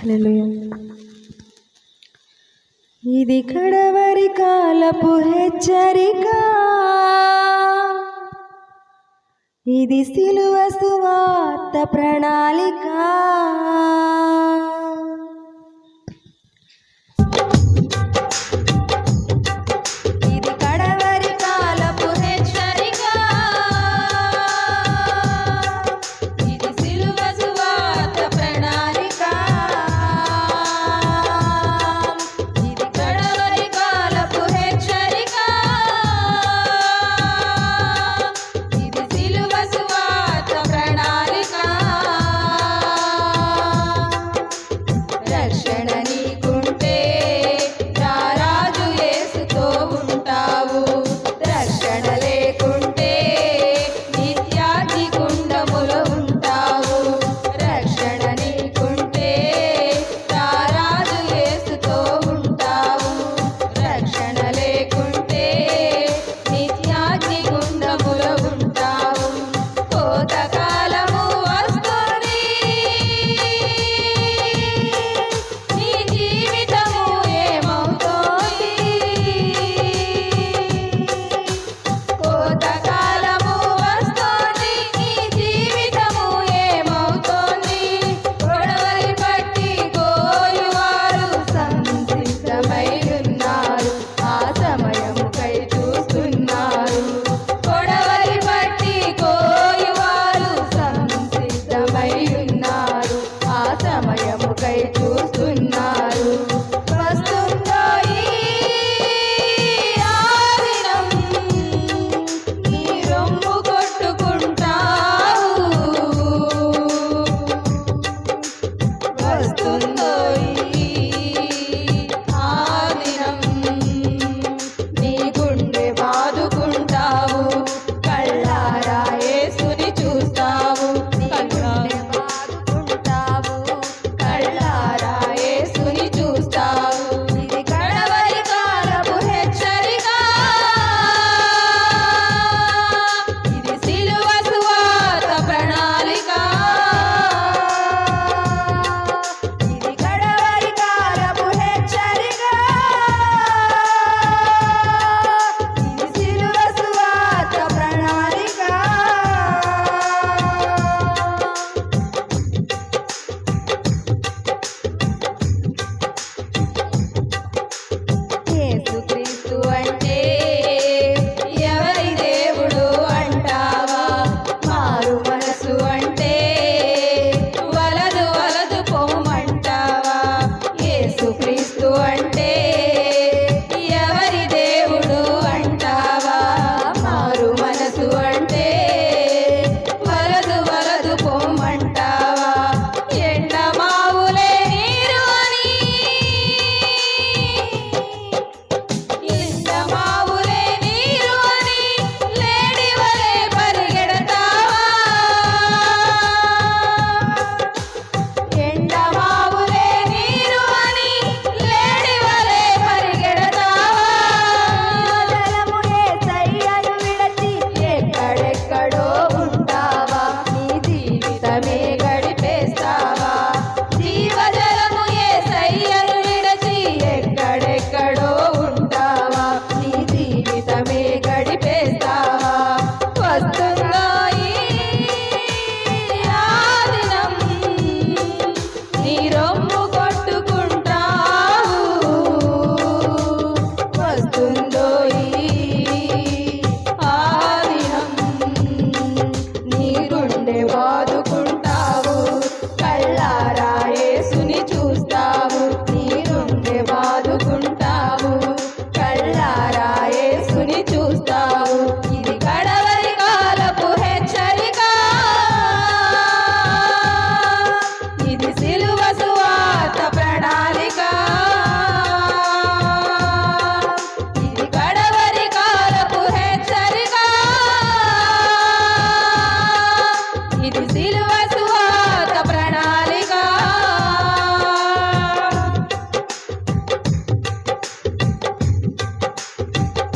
హల్లెలూయా. ఇది కడవరి కాలపు హెచ్చరిక, ఇది సిలువ సువార్త ప్రణాళిక.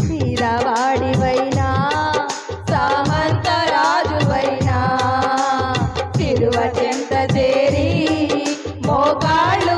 పేదవాడివైనా సామంత రాజువైనా తిరువ చెంత చేరి మోకాళ్ళు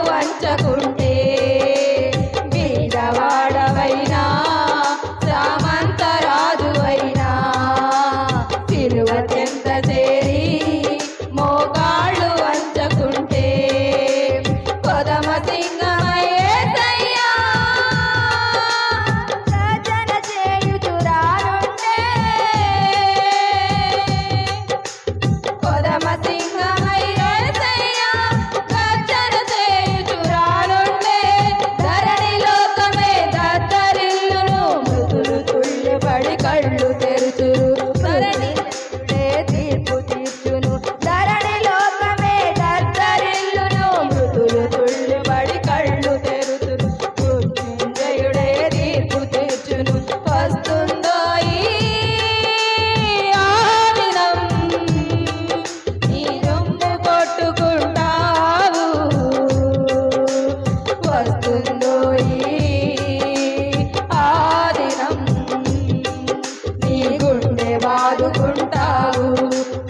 బాదుకుంటావు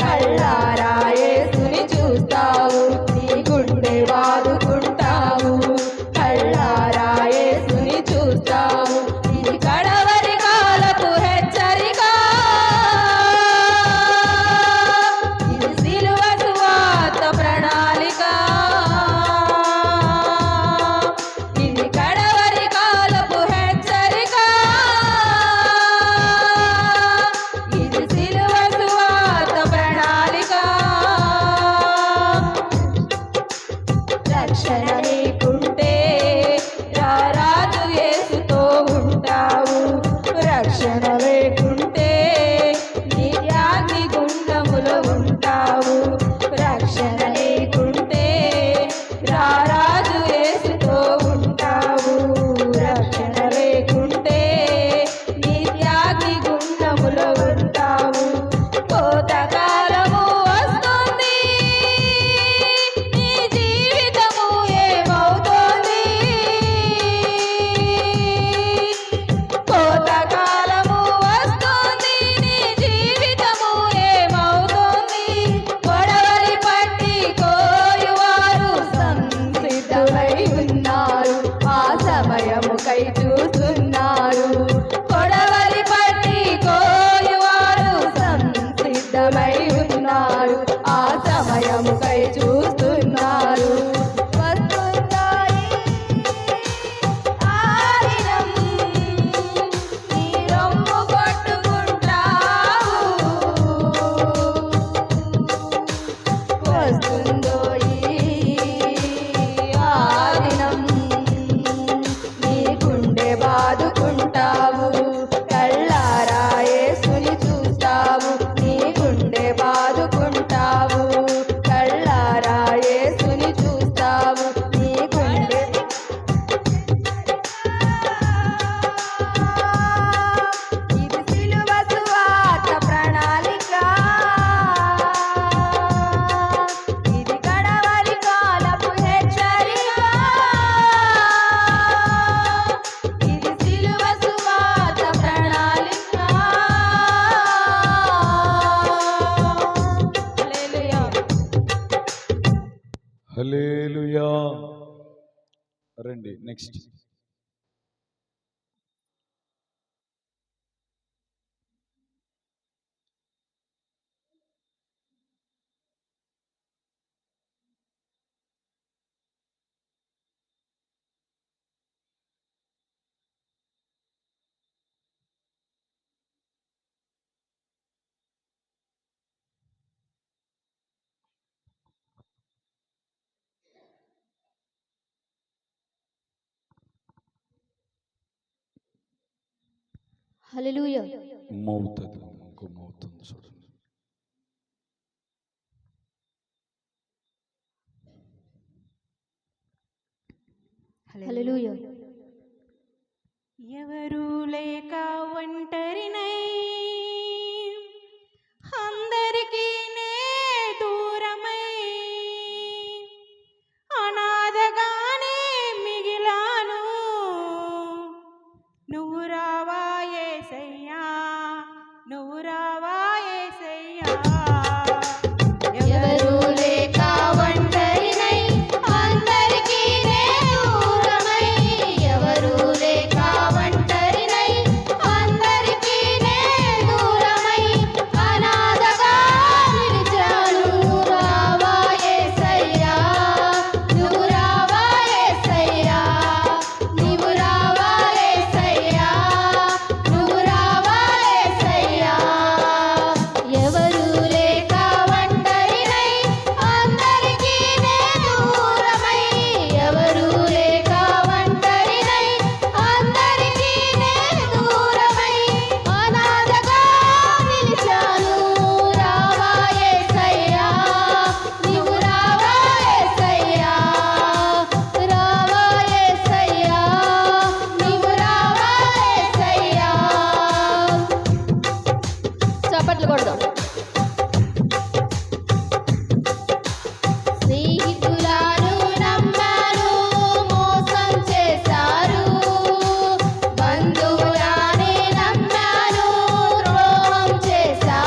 కళ్ళారా యేసుని చూస్తావు నీ గుండె బాదుకుంటావు కళ్ళారా యేసుని చూస్తావు ఇది కడవరి కాలపు హెచ్చరిక ఇది సిలువ సువార్త ప్రణాళిక ఇది కడవరి కాలపు హెచ్చరిక ఇది సిలువ సువార్త ప్రణాళిక రక్షణ నీకుంటే రారాజు యేసుతో ఉంటావు రక్షణ లేకుంటే నీ అగ్ని గుండములో ఉంటావు రక్షణ నీకుంటే రారాజు యేసుతో ఉంటావు రక్షణ లేకుంటే నీ అగ్ని గుండములో ఉంటావు కోతకాలము వస్తుంది నీ జీవితము ఏమవుతోంది కోతకాలము వస్తుంది నీ జీవితము ఏమవుతోంది కొడవలి పట్టి కోయువారు సంసిద్ధమై ఉన్నారు ఆ సమయముకై చూస్తున్నారు కొడవలి పట్టి కోయువారు సంసిద్ధమై ఉన్నారు ఆ సమయముకై చూస్తున్నారు వస్తుందాయి ఆ దినం నీ రొమ్ము కొట్టుకుంటావు వస్తుందో ఆ దినం నీ గుండె బాదుకుంటావు కళ్ళారా యేసుని చూస్తావు నీ గుండె బాదుకుంటావు కళ్ళారా యేసుని చూస్తావు నీ గుండె ఇది సిలువ సువార్త ప్రణాళిక ఇది కడవరి కాలపు హెచ్చరిక ఇది సిలువ సువార్త ప్రణాళిక హల్లెలూయా. రండి నెక్స్ట్. హల్లెలూయా. మౌతుంది ఇంకో మౌతుంది చూడండి. హల్లెలూయా. ఎవరు లేక ఒంటరినై అందరికీ నే దూరమై అనాథగానే మిగిలాను నువ్వు రావా యేసయ్యా నువ్వు రావా యేసయ్యా ఎవరు లేక ఒంటరినై అందరికీ నే దూరమై ఎవరు లేక ఒంటరినై అందరికీ నే దూరమై అనాథగా నిలిచాను రావా యేసయ్యా నువ్వు రావా యేసయ్యా నీవు రావా యేసయ్యా నువ్వు రావా యేసయ్యా ఎవరు లేక ఒంటరినై అందరికీ నే దూరమై ఎవరు లేక ఒంటరినై అందరికీ నే దూరమై అనాథగా నిలిచాను రావా యేసయ్యా నీవు రావా యేసయ్యా రావా యేసయ్యా నీవు రావా యేసయ్యా చప్పట్లు కొడదాం. స్నేహితులను నమ్మాను మోసం చేశారు బంధువులానే నమ్మాను ద్రోహం చేశారు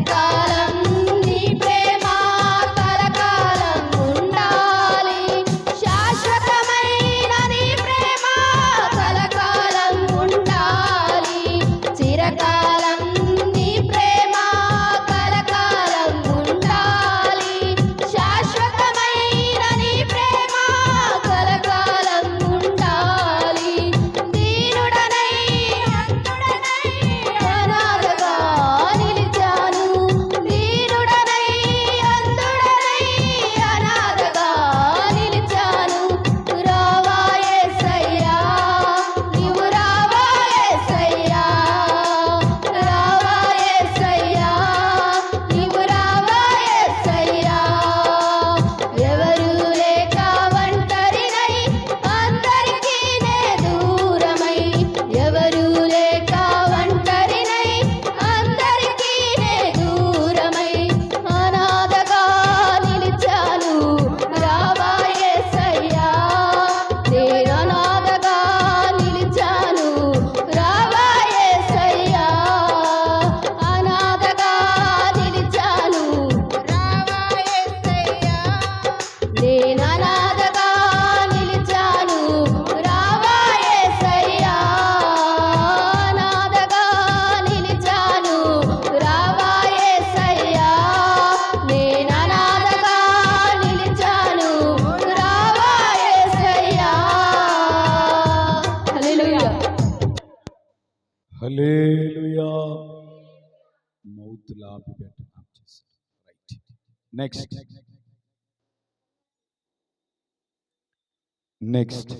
చిరకాలం నీ ప్రేమ కలకాలం ఉండాలి శాశ్వతమైన నీ ప్రేమ కలకాలం ఉండాలి చిరకాలం నీ ప్రేమ కలకాలం ఉండాలి శాశ్వతమైన నీ ప్రేమ కలకాలం ఉండాలి దీనుడనై అంతుడనై అనాథగా నిలిచాను దీనుడనై అంతుడనై అనాథగా నిలిచాను రావా యేసయ్యా నీవు రావా యేసయ్యా రావా యేసయ్యా నీవు రావా యేసయ్యా ఎవరు లేక ఒంటరినై అందరికీ నే దూరమై ఎవరు లేక ఒంటరినై అందరికీ నే దూరమై అనాథగా నిలిచాను రావా యేసయ్యా నేను అనాథగా నిలిచాను రావా యేసయ్యా అనాథగా నిలిచాను రావా యేసయ్యా నేను అనాథగా నిలిచాను రావా యేసయ్యా అనాథగా నిలిచాను రావా యేసయ్యా నేను అనాథగా నిలిచాను రావా యేసయ్యా హల్లెలూయా హల్లెలూయా. మౌత్ లాపి పెట్టిన రైట్. నెక్స్ట్ నెక్స్ట్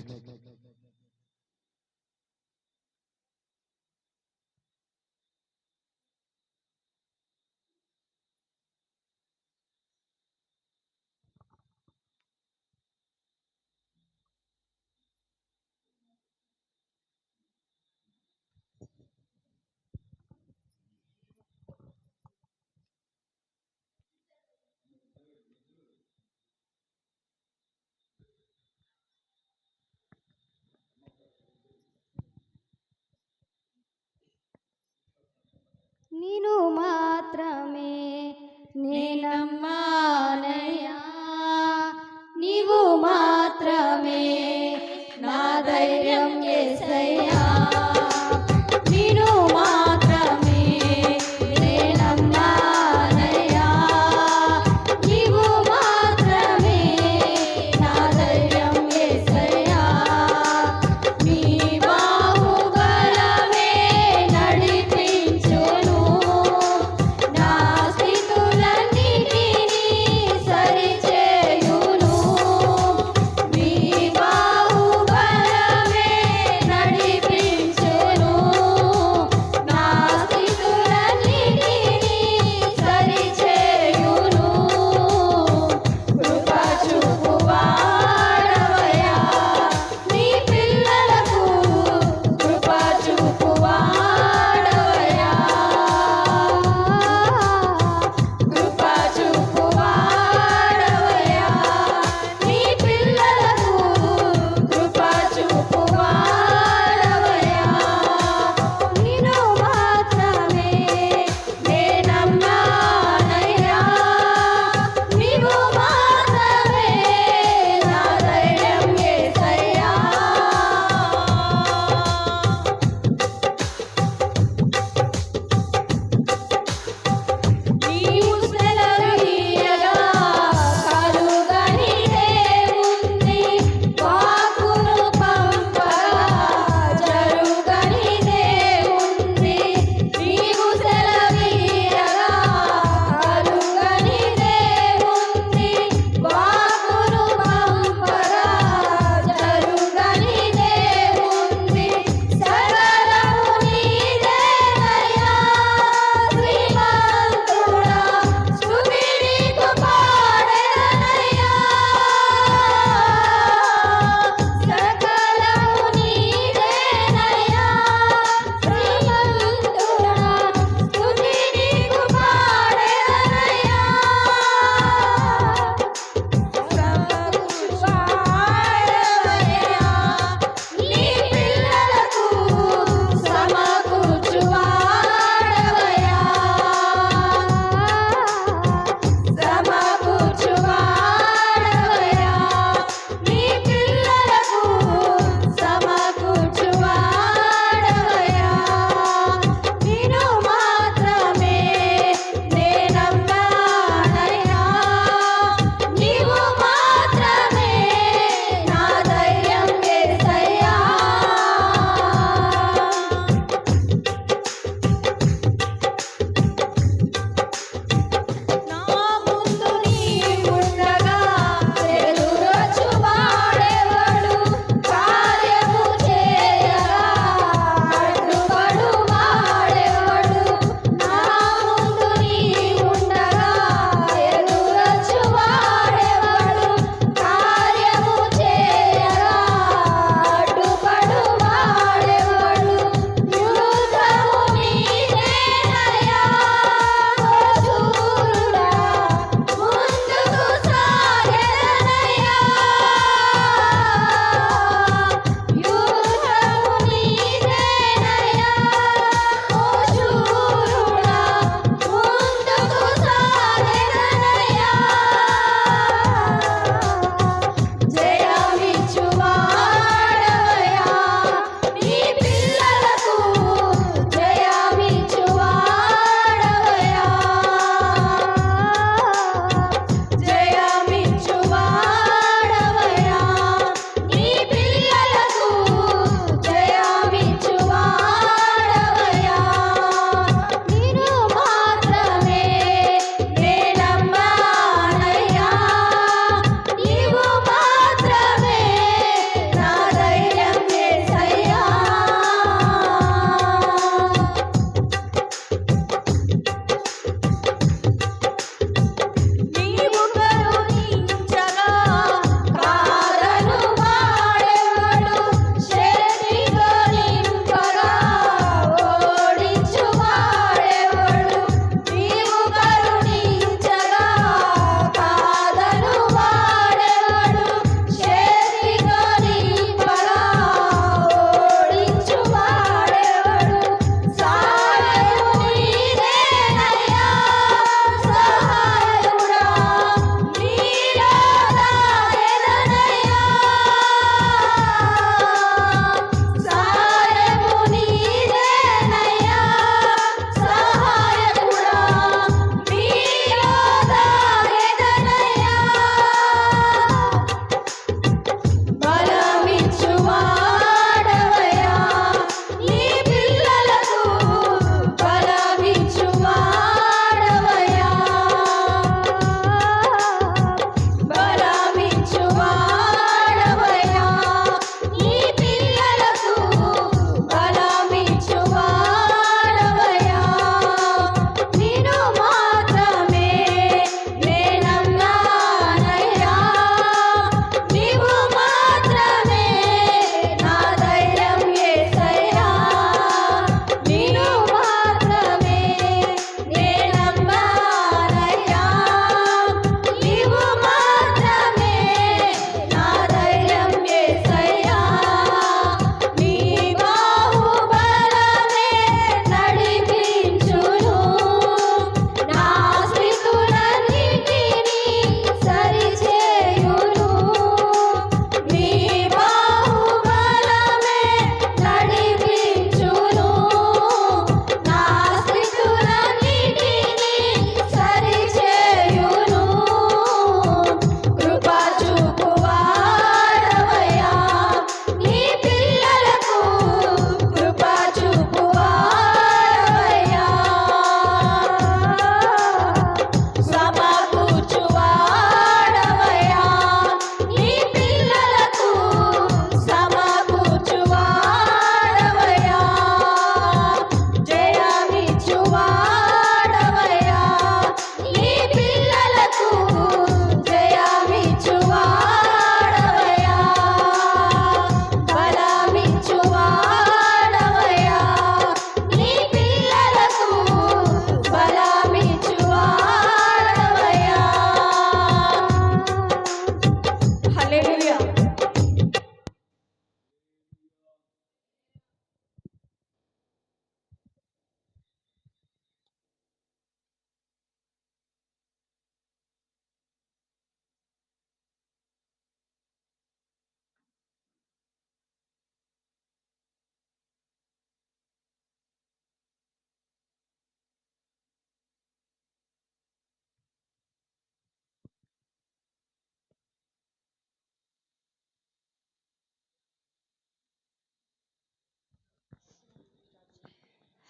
నేను మాత్రమే నేనమ్మానయ్యా నీవు మాత్రమే నా ధైర్యం యేసయ్యా నేను మాత్రమే నేనమ్మానయ్యా నీవు మాత్రమే నా ధైర్యం యేసయ్యా నీ బాహుబలమే నడిపించును నా స్థితులన్నిటినీ సరిచేయును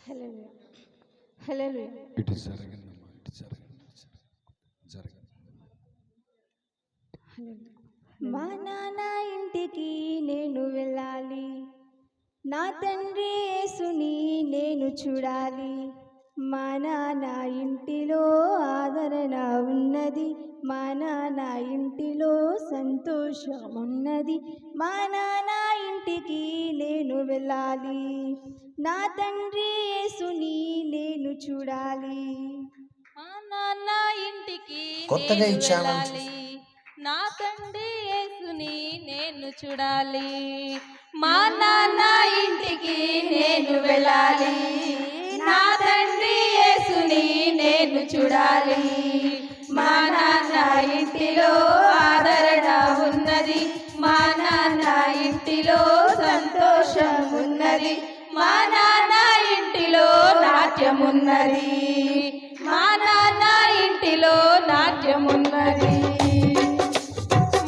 హల్లెలూయా హల్లెలూయా ఇటు జరగండమ్మా, ఇటు జరగండి, జరగండి. మా నాన్న ఇంటికి నేను వెళ్ళాలి, నా తండ్రి యేసుని నేను చూడాలి. మా నాన్న ఇంటిలో ఆదరణ ఉన్నది, మా నాన్న ఇంటిలో సంతోషం ఉన్నది. మా నాన్న ఇంటికి నేను వెళ్ళాలి, నా తండ్రి యేసుని నేను చూడాలి. మా నాన్న ఇంటికి కొత్తగా నేను ఈ ఛానల్ వెళ్ళాలి, నా తండ్రి యేసుని నేను చూడాలి. మా నాన్న ఇంటికి నేను వెళ్ళాలి, నా తండ్రి యేసుని నేను చూడాలి. మా నాన్న ఇంటిలో ఆదరణ ఉన్నది, మా నాన్న ఇంటిలో సంతోషం ఉన్నది. మా నాన్న ఇంటిలో నాట్యం ఉన్నది, మా నాన్న ఇంటిలో నాట్యం ఉన్నది.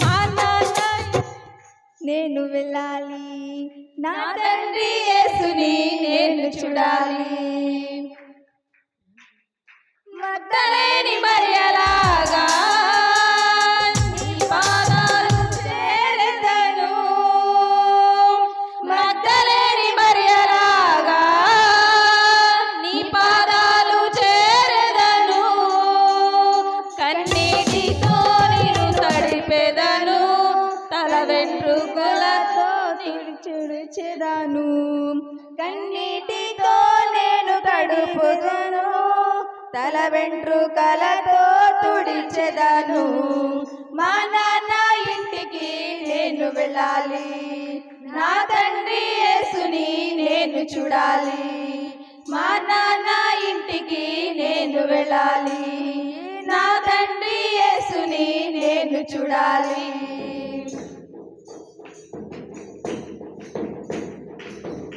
మా నాన్న నేను వెళ్ళాలి, నా నా తండ్రి యేసుని నేను చూడాలి. మగ్దలేని మరియలాగా నీ పాదాలు చేరెదను, మగ్దలేని మరియలాగా నీ పాదాలు చేరెదను. కన్నీటితో నేను తడిపెదను, తల వెంట్రుకలతో తుడిచెదాను, కన్నీటితో నేను తడుపుదను, తల వెంట్రుకలతో తుడిచెదను. మా నాన్న ఇంటికి నేను వెళ్ళాలి, నా తండ్రి యేసుని నేను చూడాలి. మా నాన్న ఇంటికి నేను వెళ్ళాలి, నా తండ్రి యేసుని నేను చూడాలి.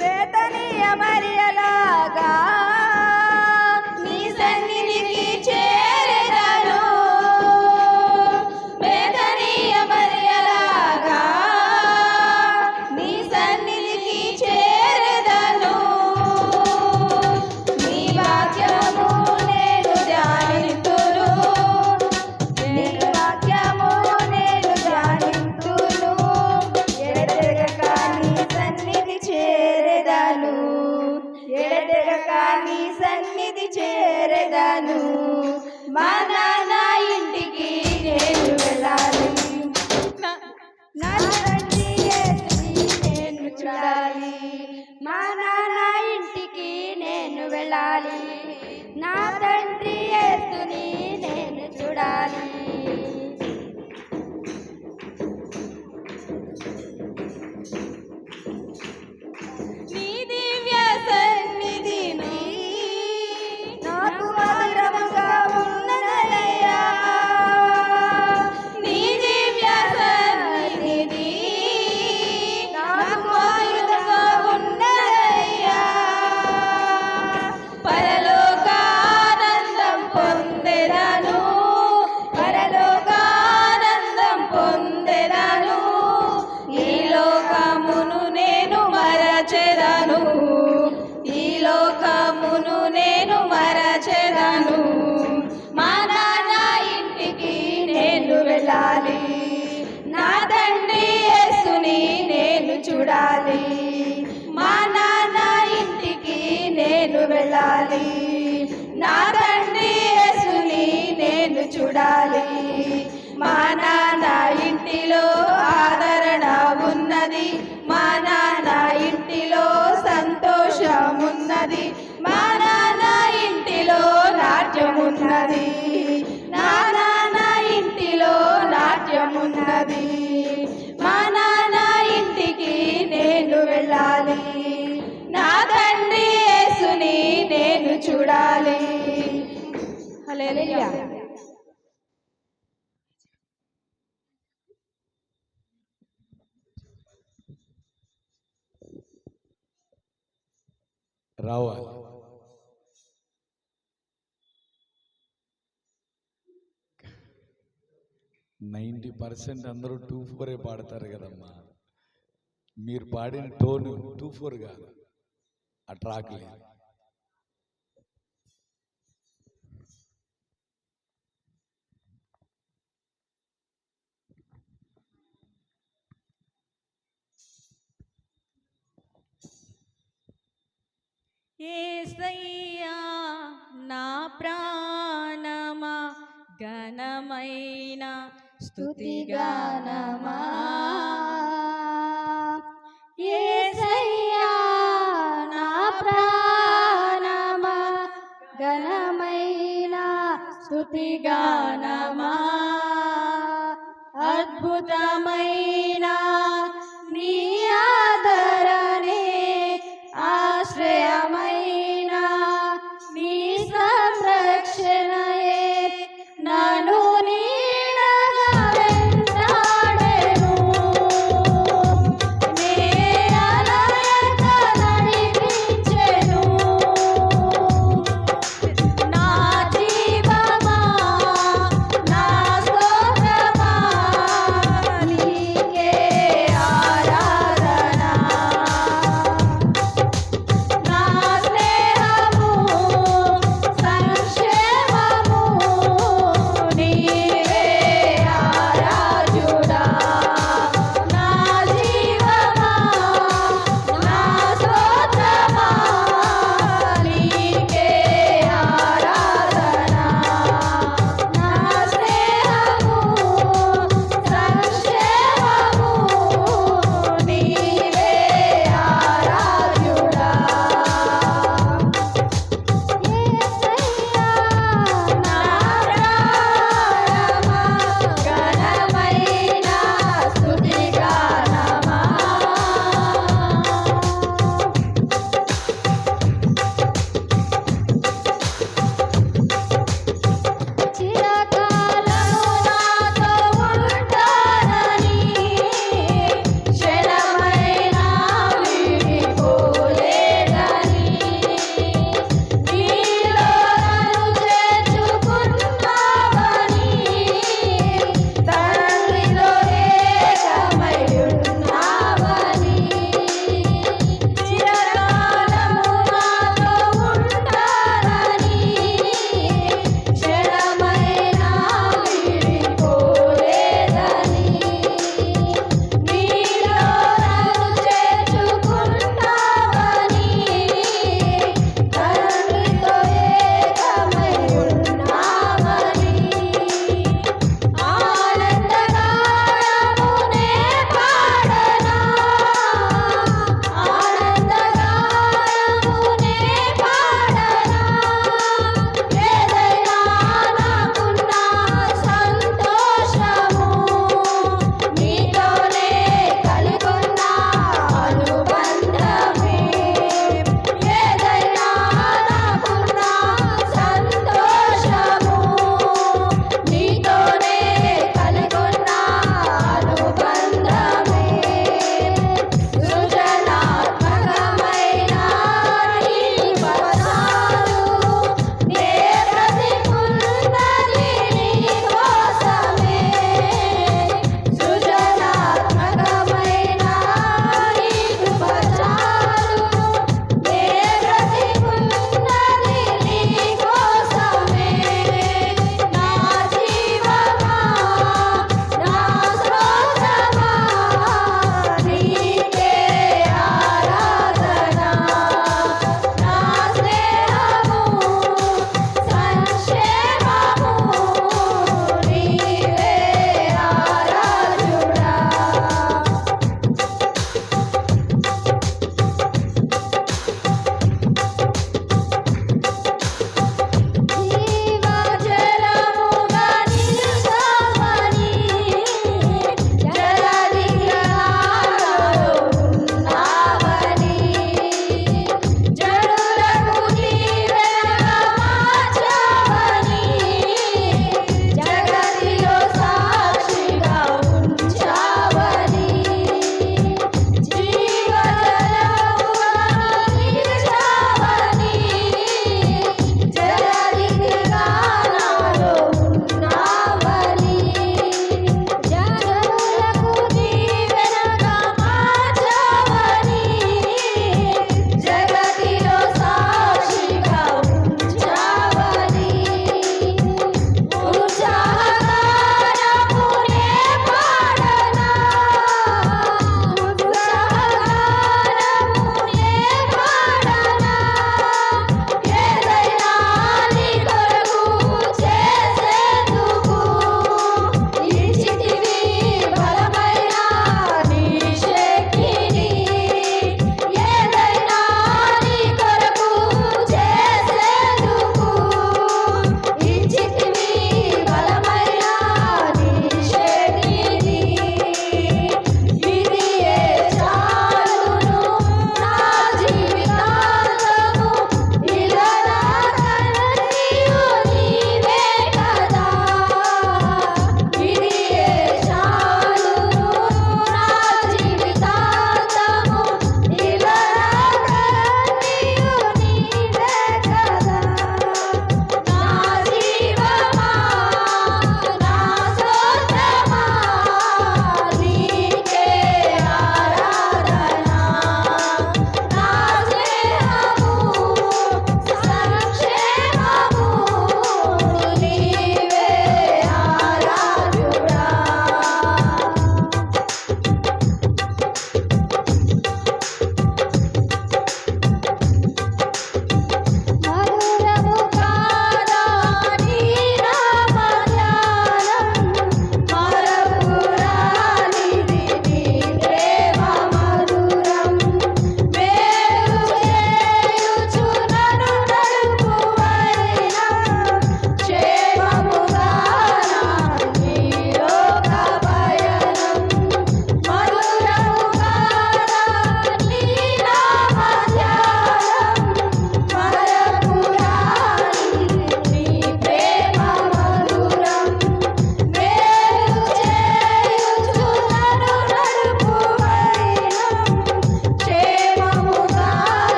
బేతనీయ మరియలాగా నీ సన్నిధికి చేరెదను, బేతనీయ మరియలాగా నీ సన్నిధికి చేరెదను. నీ వాక్యము నేను ధ్యానింతును, నీ వాక్యము నేను ధ్యానింతును. ఎడతెగక నీ సన్నిధి చేరెదను, ఎడతెగక నీ సన్నిధి చేరెదను. మా నాన్న ఇంటికి నేను వెళ్ళాలి, నా తండ్రి యేసుని నేను చూడాలి. మా నాన్న ఇంటికి నేను వెళ్ళాలి, నా తండ్రి యేసుని నేను చూడాలి. నీ దివ్య సన్నిధిని నాకు మధురముగా ఉన్నదయ్యా, నీ దివ్య సన్నిధి నాకు మధురముగా ఉన్నదయ్యా. పరలోకానందం పొందెదను, పరలోకానందం పొందెదను. ఈ లోకమును నేను మరచెదను, ఈ లోకమును నేను మరచెదను. మా నాన్న ఇంటికి నేను వెళ్ళాలి, నా తండ్రి యేసుని నేను చూడాలి. మా నాన్న ఇంటికి నేను వెళ్ళాలి, నా తండ్రి యేసుని నేను చూడాలి. మా నాన్న ఇంటిలో ఆదరణ ఉన్నది, మా నాన్న ఇంటిలో సంతోషం ఉన్నది. మా నాన్న ఇంటిలో నాట్యం ఉన్నది, నా నాన్న ఇంటిలో నాట్యం ఉన్నది. మా నాన్న ఇంటికి నేను వెళ్ళాలి, నా తండ్రి యేసుని నేను చూడాలి. హల్లెలూయా. రావాలి. 90% అందరూ 2/4 పాడతారు కదమ్మా. మీరు పాడిన టోను 2/4 కాదు, ఆ ట్రాక్ లేదు. యేసయ్యా నా ప్రాణమా ఘనమైన స్తుతిగానమా యేసయ్యా నా ప్రాణమా ఘనమైన స్తుతిగానమా అద్భుతమైన నీ ఆదరణే ఆశ్రయమైన నీ సంరక్షణయే నన్ను నీడగా వెంటాడెను నే అలయక నడిపించెను నా జీవమా నా స్తోత్రమా నీకే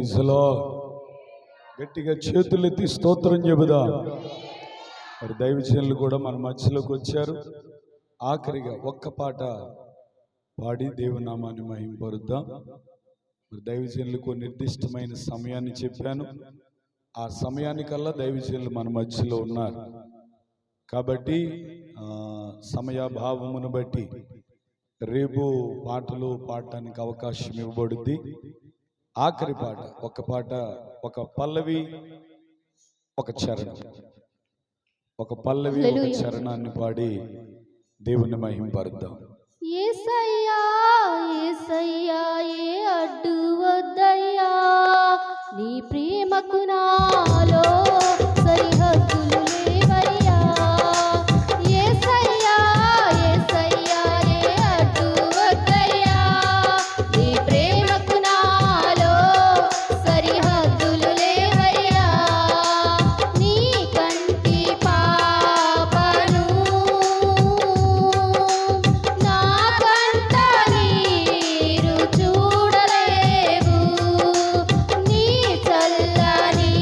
ప్రైజ్ లార్డ్. గట్టిగా చేతులెత్తి స్తోత్రం చెబుదాం. మరి దైవజనులు కూడా మన మధ్యలోకి వచ్చారు. ఆఖరిగా ఒక్క పాట పాడి దేవుని నామాన్ని మహింపరుద్దాం. మరి దైవజనులకు నిర్దిష్టమైన సమయాన్ని చెప్పాను. ఆ సమయానికల్లా దైవజనులు మన మధ్యలో ఉన్నారు కాబట్టి సమయాభావమును బట్టి రేపు పాటలు పాడటానికి అవకాశం ఇవ్వబడుద్ది. ఆఖరి పాట ఒక పాట, ఒక పల్లవి, ఒక చరణం, ఒక పల్లవి, ఒక చరణాన్ని పాడి దేవుని మహింపరుద్దాం. యేసయ్యా యేసయ్యా ఏ అడ్డు వద్దయ్యా, నీ ప్రేమకు నాలో సరిహద్దులు లేవయ్యా. యేసయ్యా యేసయ్యా ఏ అడ్డు వద్దయ్యా, నీ ప్రేమకు నాలో సరిహద్దులు లేవయ్యా. నీ కంటి పాపను నా కంట నీరు చూడలేవు, నీ చల్లని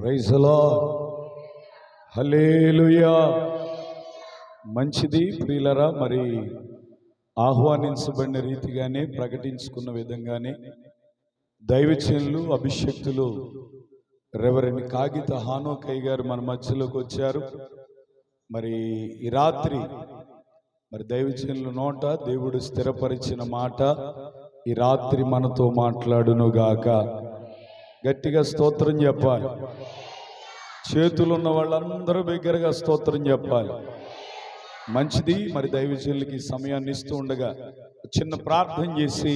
ప్రైజ్ ది లార్డ్. హల్లెలూయా. మంచిది ప్రియులరా. మరి ఆహ్వానించబడిన రీతిగానే ప్రకటించుకున్న విధంగానే దైవజనులు అభిషక్తులు రెవరెండ్ కాగిత హానోకయ్య గారు మన మధ్యలోకి వచ్చారు. మరి ఈ రాత్రి మరి దైవజనుల నోట దేవుడు స్థిరపరిచిన మాట ఈ రాత్రి మనతో మాట్లాడునుగాక. గట్టిగా స్తోత్రం చెప్పాలి. చేతులున్న వాళ్ళందరూ బిగ్గరగా స్తోత్రం చెప్పాలి. మంచిది. మరి దైవజనులకి సమయాన్ని ఇస్తూ ఉండగా చిన్న ప్రార్థన చేసి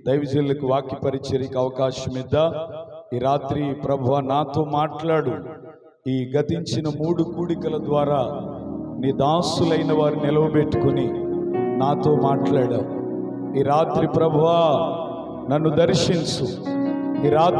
దైవజనులకు వాక్య పరిచర్యకి అవకాశం ఇద్దా. ఈ రాత్రి ప్రభువా నాతో మాట్లాడు. ఈ గతించిన 3 కూడికల ద్వారా నీ దాసులైన వారు నిలవబెట్టుకుని నాతో మాట్లాడావు. ఈ రాత్రి ప్రభువా నన్ను దర్శించు. ఈ రాత్రి